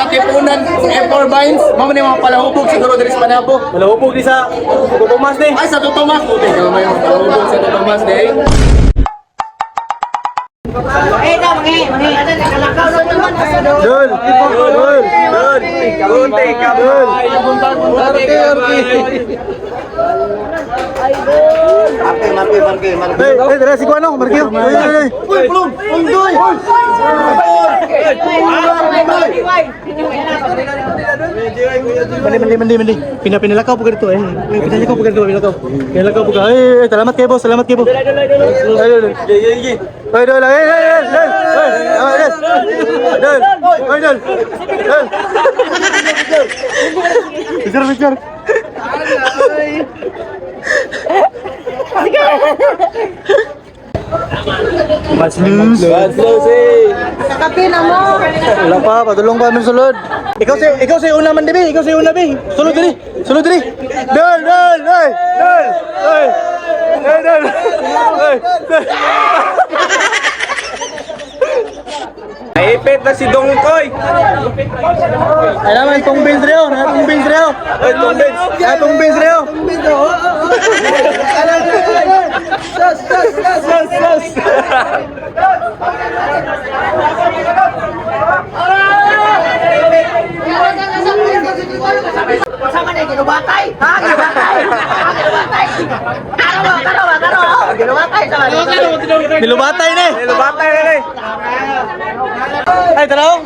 katipunan F4 Vines, mao ni mga palahubog siguro diri sa Panabo. Malahubog di sa Tutumas ni. Ay sa Totomas, puti ka may mga palahubog sa Totomas day. Dul. Kunti ka dul. Marke. Dere si Kuano, Marke. Uy, belum. Mandi. Pinalakaw po dito eh. Pinalakaw po ka. Salamat kayo, boss. Salamat kayo, boss. Picture. Mas loose eh. Kakapi na mo. Wala pa, padulong pa min sulod. Ikaw si una man dibi, Sulod diri. Dol. Naipit na si Dongkoy. Ay naman tong Benz reo. Sama na ginubatay. Ha, ginubatay. Karo. Ginubatay sama. Nilubatay ni. Ay, dalaw.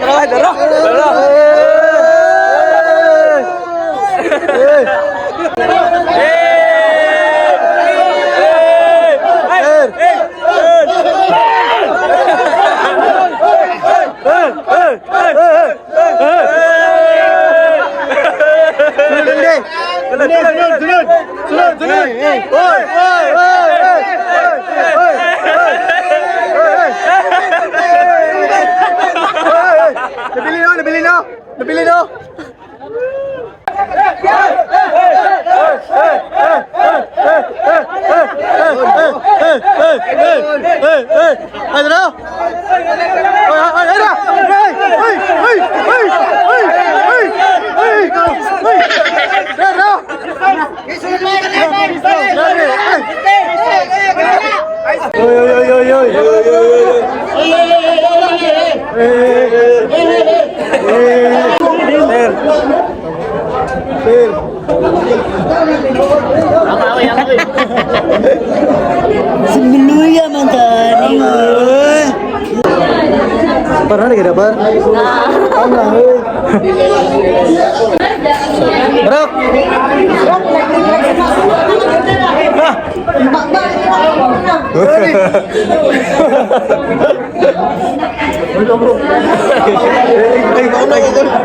Nabili no. Semuluya man tani. Pernah lagi dapat? Bro.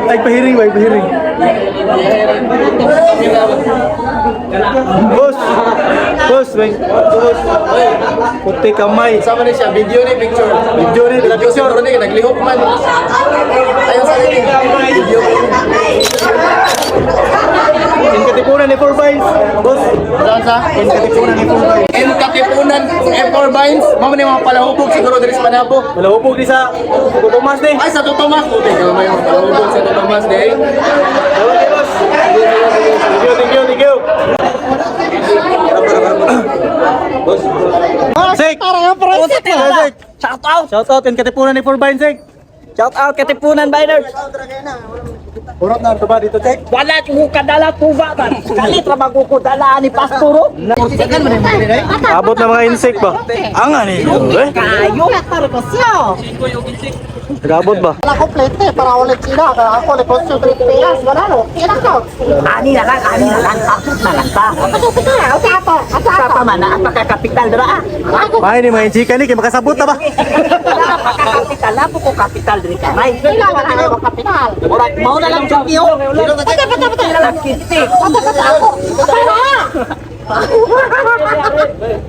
Ay pahiring. Bos. Puti kamay. Sama ni siya video ni picture. Siguro ni naglihok man. Ayun sa video. In Katipunan ni 4 Vines. Bos. Saan sa? In Katipunan ni 4 Vines. In katipunan F4 Vines, mao ni mga palahubog siguro diri sa Panabo. Malahubog di sa Tutumas ni. Ay sa Totomas, puti ka may mga palahubog sa Totomas day. Thank you. Sek. Shout out in Katipunan ni 4 Vines, Sek. Shout out Katipunan Biners. Urat na ito ba dito, Sek? Wala ko kadala tuba ba. Kali trabaho ko dala ni pastoro. Abot na mga insect ba? Angan eh. Kayo para ko siya. Nag-abot ba? Wala ko plate para ulit sila. Ako ulit ko sa 3 payas. Wala no. Kailan ka? Ani na lang. Kapit na lang ta. Kapit na. Asa pa man na pagkakapital dira. Mahay ni mga insika ni, kaya makasabot na ba? Pagkakapital na po ko kapital diri kamay. Kailangan na ako kapital. Ora mau na lang jud niyo. Pata lang kiti. Ako. Para.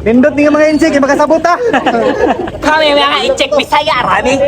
Nindot ni mga insik, kaya makasabot na. Kami mga i-check Bisaya rami.